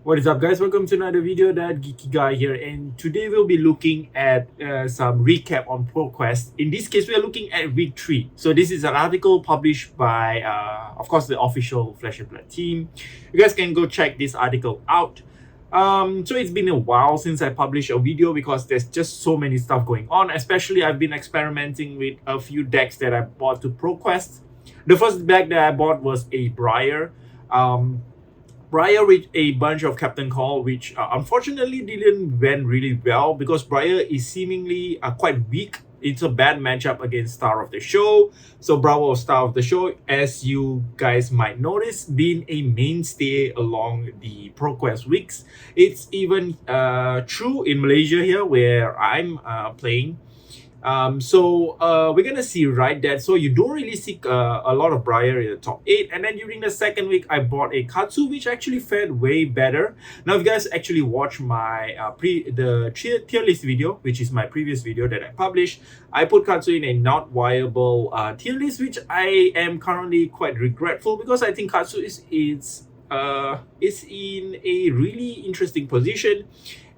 What is up, guys? Welcome to another video. That Geeky guy here, and today we'll be looking at some recap on ProQuest. In this case, we are looking at week 3. So this is an article published by, of course, the official Flesh and Blood team. You guys can go check this article out. So it's been a while since I published a video because there's just so many stuff going on. Especially, I've been experimenting with a few decks that I bought to ProQuest. The first deck that I bought was a Briar. Briar with a bunch of Captain Call, which unfortunately didn't went really well because Briar is seemingly quite weak. It's a bad matchup against Star of the Show. So Bravo Star of the Show, as you guys might notice, being a mainstay along the ProQuest weeks. It's even true in Malaysia here where I'm playing. So we're gonna see right that so you don't really see a lot of Briar in the top 8, and then during the second week I bought a Katsu which actually fared way better. Now if you guys actually watch my tier list video, which is my previous video that I published, I put Katsu in a not viable tier list, which I am currently quite regretful because I think Katsu is in a really interesting position.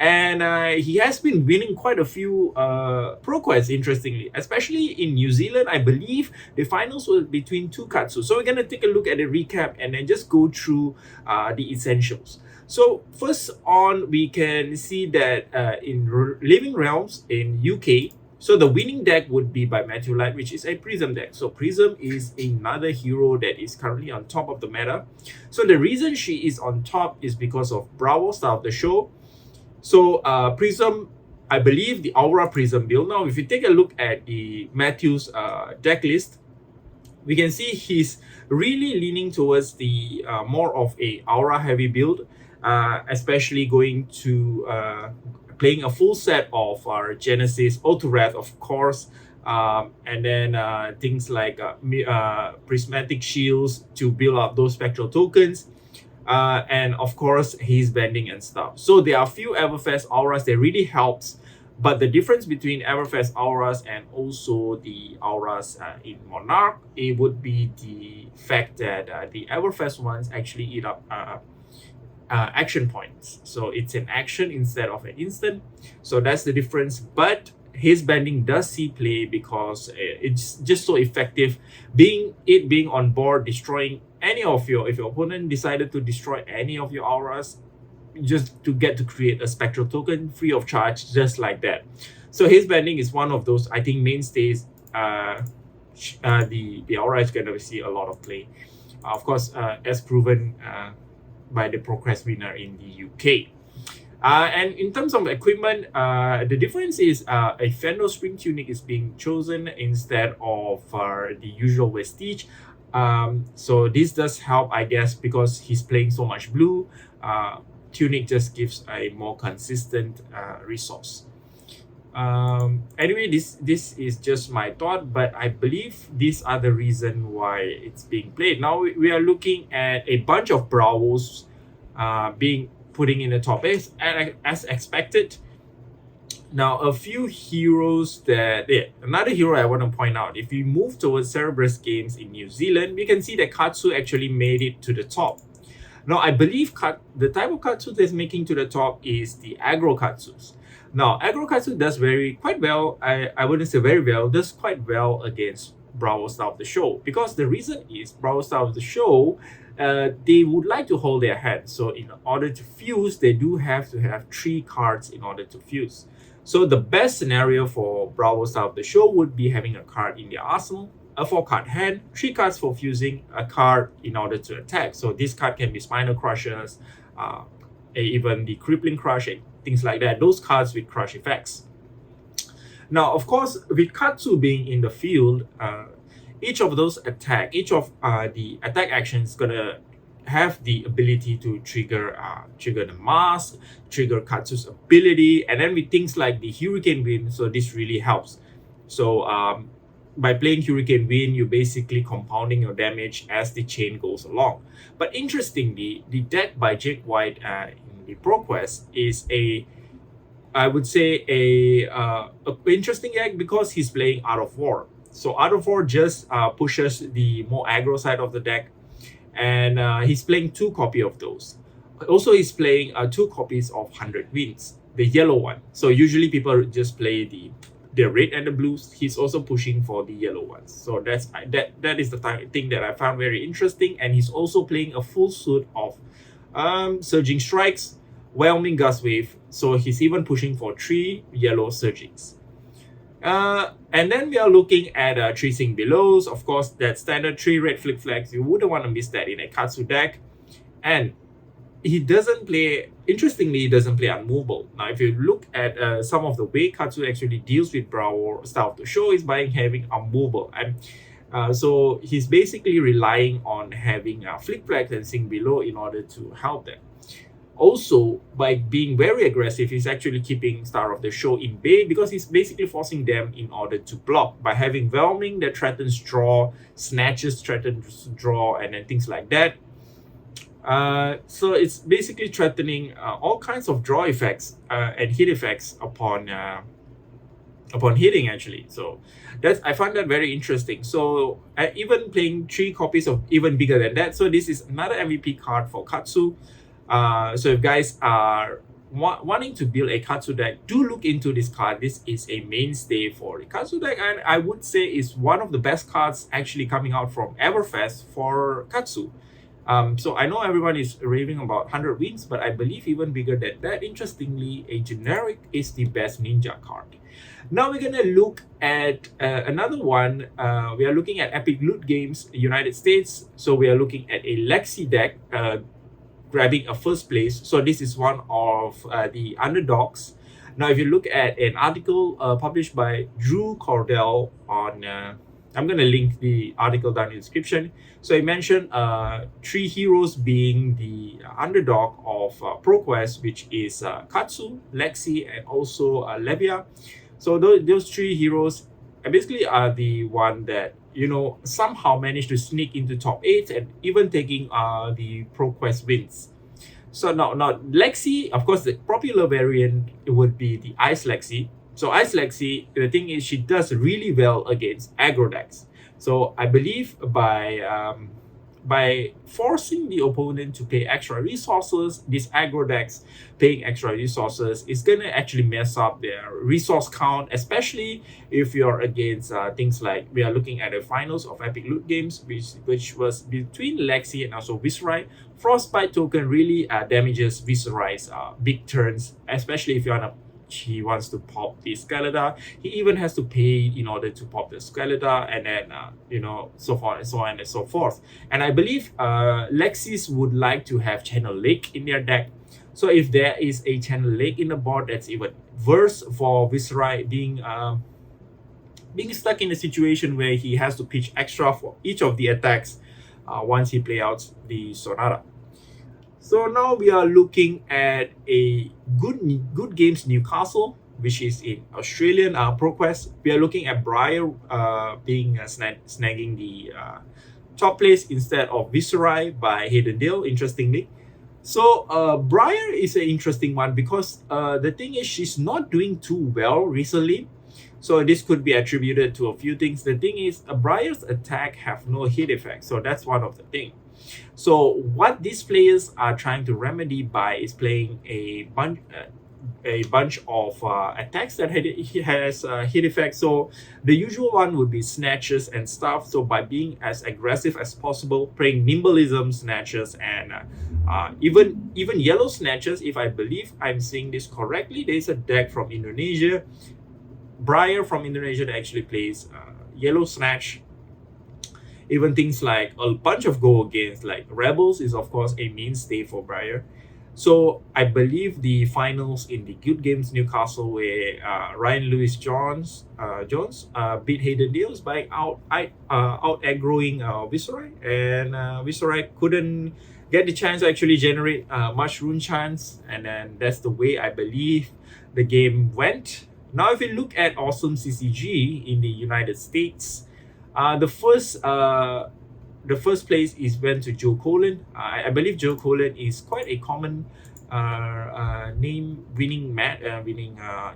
And he has been winning quite a few ProQuest, interestingly, especially in New Zealand. I believe the finals were between two Katsu. So we're going to take a look at a recap and then just go through the essentials. So first on, we can see that in Living Realms in UK, so the winning deck would be by Matthew Light, which is a Prism deck. So Prism is another hero that is currently on top of the meta. So the reason she is on top is because of Bravo Star of the Show. So Prism, I believe the Aura Prism build. Now, if you take a look at the Matthew's deck list, we can see he's really leaning towards the more of a Aura heavy build, especially going to playing a full set of Genesis, Autowrath, of course, and then things like Prismatic Shields to build up those Spectral tokens. And of course he's bending and stuff. So there are a few Everfest Auras that really helps, but the difference between Everfest Auras and also the Auras in Monarch, it would be the fact that the Everfest ones actually eat up action points. So it's an action instead of an instant. So that's the difference. But his bending does see play because it's just so effective, being on board, destroying any of your, if your opponent decided to destroy any of your auras, just to get to create a spectral token free of charge, just like that. So his bending is one of those, I think, mainstays. The aura is going to see a lot of play, of course, as proven by the ProQuest winner in the UK. And in terms of equipment, the difference is a Fender Spring Tunic is being chosen instead of the usual Vestige. So this does help, I guess, because he's playing so much blue. Tunic just gives a more consistent resource. Anyway, this is just my thought, but I believe these are the reason why it's being played. Now we are looking at a bunch of Bravos being putting in the top 8 as expected. Now, a few heroes that... another hero I want to point out, if we move towards Cerberus Games in New Zealand, we can see that Katsu actually made it to the top. Now, I believe the type of Katsu that's making to the top is the Aggro Katsus. Now, Aggro Katsu does quite well. I wouldn't say very well, does quite well against Bravo Star of the Show. Because the reason is Bravo Star of the Show, they would like to hold their hand. So in order to fuse, they do have to have 3 cards in order to fuse. So the best scenario for Bravo Star of the Show would be having a card in their arsenal, a 4-card hand, 3 cards for fusing, a card in order to attack. So this card can be Spinal Crushers, even the Crippling Crush, things like that. Those cards with crush effects. Now, of course, with Katsu being in the field, each of the attack actions is gonna have the ability to trigger the mask, trigger Katsu's ability, and then with things like the Hurricane Wind, so this really helps. So by playing Hurricane Wind, you're basically compounding your damage as the chain goes along. But interestingly, the deck by Jake White in the ProQuest is I would say a interesting deck because he's playing Art of War. So Art of War just pushes the more aggro side of the deck, and he's playing 2 copies of those. Also, he's playing 2 copies of 100 Winds, the yellow one. So usually people just play the red and the blues. He's also pushing for the yellow ones. So that is the thing that I found very interesting. And he's also playing a full suit of Surging Strikes, Whelming Gust Wave. So he's even pushing for 3 yellow Surgings. And then we are looking at Tracing Belows. Of course, that standard 3 red Flip Flags. You wouldn't want to miss that in a Katsu deck. And he doesn't play, interestingly, he doesn't play Unmovable. Now, if you look at some of the way Katsu actually deals with Brawl style of the show is by having Unmovable. And so he's basically relying on having Flip Flags and Sink Below in order to help them. Also, by being very aggressive, he's actually keeping Star of the Show in bay because he's basically forcing them in order to block by having Whelming that threatens draw, Snatches threatens draw, and then things like that. So it's basically threatening all kinds of draw effects and hit effects upon hitting, actually. So I find that very interesting. So even playing 3 copies of even bigger than that. So this is another MVP card for Katsu. So if guys are wanting to build a Katsu deck, do look into this card. This is a mainstay for the Katsu deck, and I would say is one of the best cards actually coming out from Everfest for Katsu. So I know everyone is raving about 100 Winds, but I believe even bigger than that. Interestingly, a generic is the best ninja card. Now we're gonna look at another one. We are looking at Epic Loot Games United States. So we are looking at a Lexi deck grabbing a first place. So this is one of the underdogs. Now if you look at an article published by Drew Cordell on I'm going to link the article down in the description. So I mentioned 3 heroes being the underdog of ProQuest, which is Katsu, Lexi, and also Levia. So those 3 heroes basically are the one that, you know, somehow managed to sneak into top 8 and even taking the ProQuest wins. So now Lexi, of course, the popular variant would be the Ice Lexi. So Ice Lexi, the thing is, she does really well against aggro decks. So I believe by forcing the opponent to pay extra resources, these aggro decks paying extra resources is going to actually mess up their resource count, especially if you're against things like, we are looking at the finals of Epic Loot Games, which was between Lexi and also Viserai. Frostbite token really damages Viserai's big turns, especially if you're on a he wants to pop the Skeletor. He even has to pay in order to pop the Skeletor, and then you know, so far and so on and so forth. And I believe Lexis would like to have Channel Lake in their deck. So if there is a Channel Lake in the board, that's even worse for Viserai being stuck in a situation where he has to pitch extra for each of the attacks once he play out the Sonata. So now we are looking at a Good Games Newcastle, which is in Australian ProQuest. We are looking at Briar being snagging the top place instead of Viserai by Hayden Dale, interestingly. So Briar is an interesting one because the thing is, she's not doing too well recently. So this could be attributed to a few things. The thing is, Briar's attack have no hit effect. So that's one of the things. So what these players are trying to remedy by is playing a bunch of attacks that has hit effect. So the usual one would be snatches and stuff. So by being as aggressive as possible, playing nimbleism snatches and even yellow snatches. If I believe I'm seeing this correctly, there's a deck from Indonesia, Briar from Indonesia, that actually plays yellow snatch. Even things like a bunch of go against, like Rebels is of course a mainstay for Briar. So I believe the finals in the Good Games Newcastle, where Ryan Lewis Jones beat Hayden Dales by out aggroing Viserai, and Viserai couldn't get the chance to actually generate much rune chance, and then that's the way I believe the game went. Now if you look at Awesome CCG in the United States, the first the first place is went to Joe Colin. I believe Joe Colin is quite a common name winning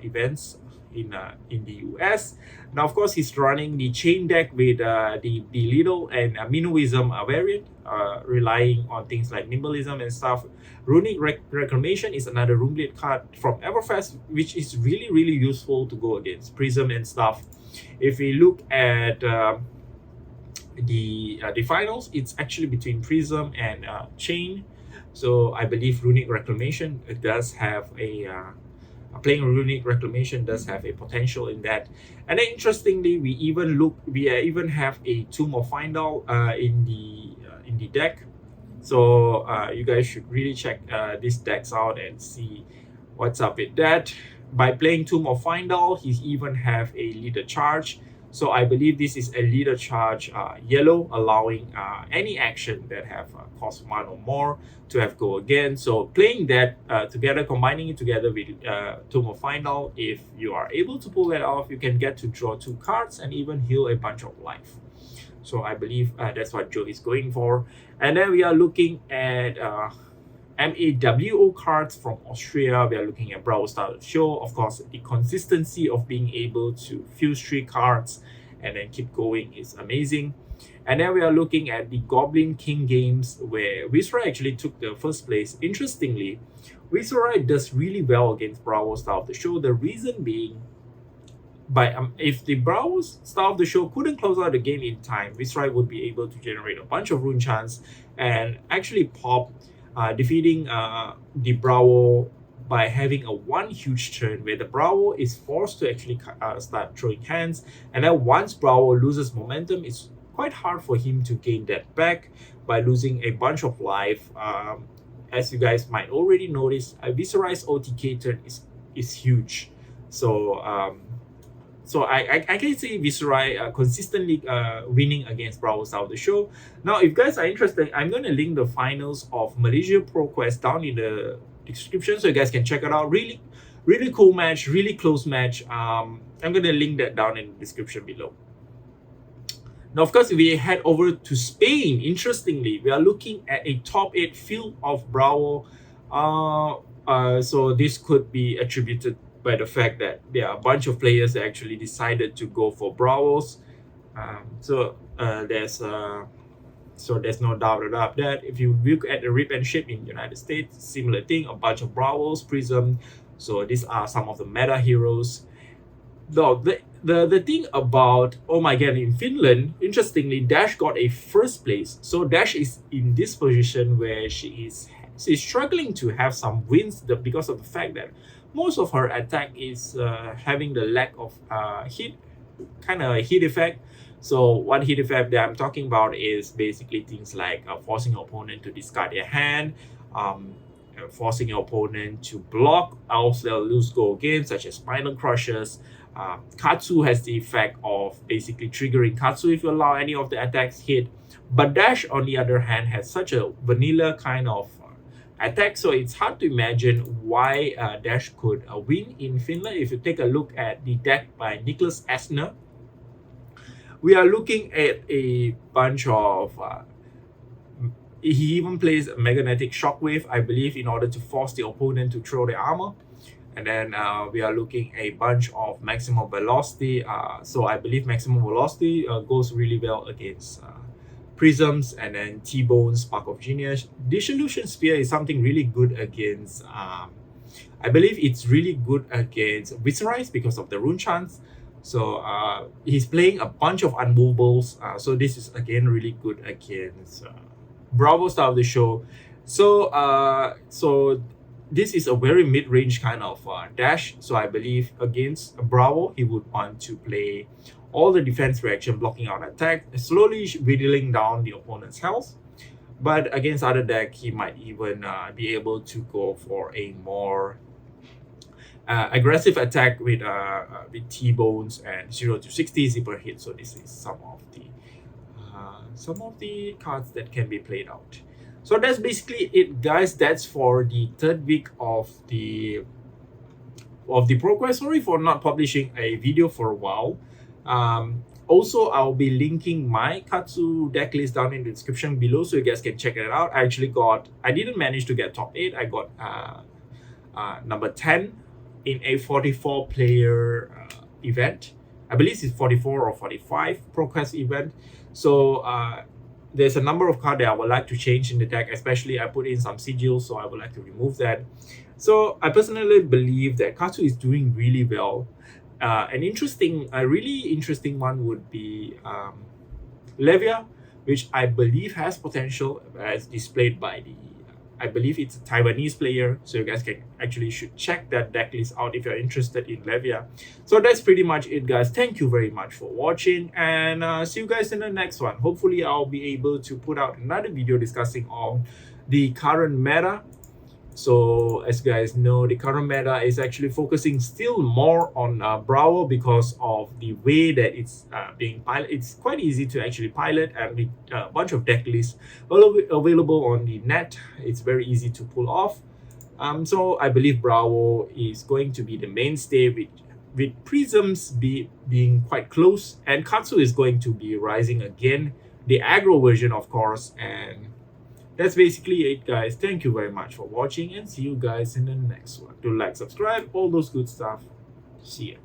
events in the US. Now, of course, he's running the chain deck with the Little and Minnowism variant, relying on things like Nimbleism and stuff. Runic Reclamation is another Runeblade card from Everfest, which is really useful to go against Prism and stuff. If we look at the finals, it's actually between Prism and Chain. So I believe Runic Reclamation does have playing Runic Reclamation does have a potential in that. And then interestingly, we even have a Tomb of Findal in the deck. So you guys should really check these decks out and see what's up with that. By playing Tomb of Findal, he even have a leader charge. So I believe this is a leader charge yellow, allowing any action that have cost 1 or more to have go again. So playing that together, combining it together with Tomb of Final, if you are able to pull that off, you can get to draw 2 cards and even heal a bunch of life. So I believe that's what Joe is going for. And then we are looking at MAWO cards from Austria. We are looking at Bravo Style Show. Of course, the consistency of being able to fuse 3 cards and then keep going is amazing. And then we are looking at the Goblin King games, where Viceroy actually took the first place. Interestingly, Viceroy does really well against Bravo Style of the Show. The reason being, if the Bravo Style of the Show couldn't close out the game in time, Viceroy would be able to generate a bunch of rune chants and actually pop, defeating the Bravo by having a one huge turn where the Bravo is forced to actually start throwing hands. And then once Bravo loses momentum, it's quite hard for him to gain that back by losing a bunch of life. As you guys might already notice, Viceroy's OTK turn is huge. So I can see Viceroy consistently winning against Bravo Style of the Show. Now, if you guys are interested, I'm going to link the finals of Malaysia ProQuest down in the description so you guys can check it out. Really cool match, really close match. I'm going to link that down in the description below. Now, of course, if we head over to Spain, interestingly, we are looking at a top 8 field of Bravo. So this could be attributed by the fact that there are a bunch of players that actually decided to go for Bravos. So there's no doubt about that. If you look at the Rip and Ship in the United States, similar thing, a bunch of Bravos, Prism. So these are some of the meta heroes. Though the thing about, oh my god, in Finland, interestingly, Dash got a first place. So Dash is in this position where she's struggling to have some wins because of the fact that most of her attack is having the lack of hit effect. So one hit effect that I'm talking about is basically things like forcing your opponent to discard their hand, forcing your opponent to block, else they'll lose go again, such as Spinal Crushers. Katsu has the effect of basically triggering Katsu if you allow any of the attacks hit. But Dash, on the other hand, has such a vanilla kind of attack, so it's hard to imagine why Dash could win in Finland. If you take a look at the deck by Nicholas Esner, we are looking at a bunch of he even plays a magnetic shockwave, I believe, in order to force the opponent to throw the armor. And then we are looking a bunch of maximum velocity. So I believe maximum velocity goes really well against Prisms, and then T-Bone, Spark of Genius. Dissolution Sphere is something really good against, I believe it's really good against Viceroy because of the rune chance. So he's playing a bunch of unmovables. So this is again really good against Bravo Style of the Show. So this is a very mid-range kind of Dash. So I believe against Bravo, he would want to play all the defense reaction, blocking out attack, slowly whittling down the opponent's health. But against other deck, he might even be able to go for a more aggressive attack with T-Bones and 0 to 60 per hit. So this is some of the cards that can be played out. So that's basically it, guys. That's for the third week of the ProQuest. Sorry for not publishing a video for a while. Also, I'll be linking my Katsu deck list down in the description below, so you guys can check it out. I didn't manage to get top 8. I got number 10 in a 44 player event. I believe it's 44 or 45 ProQuest event. So there's a number of cards that I would like to change in the deck, especially I put in some sigils, so I would like to remove that. So I personally believe that Katsu is doing really well. A really interesting one would be Levia, which I believe has potential as displayed by I believe it's a Taiwanese player, so you guys can should check that deck list out if you're interested in Levia. So that's pretty much it, guys. Thank you very much for watching, and see you guys in the next one. Hopefully I'll be able to put out another video discussing all the current meta. So as you guys know, the current meta is actually focusing still more on Brawl because of the way that it's being piloted. It's quite easy to actually pilot, and with a bunch of deck lists available on the net, it's very easy to pull off. So I believe Brawl is going to be the mainstay, with Prisms being quite close, and Katsu is going to be rising again, the aggro version of course. And that's basically it, guys. Thank you very much for watching, and see you guys in the next one. Do like, subscribe, all those good stuff. See ya.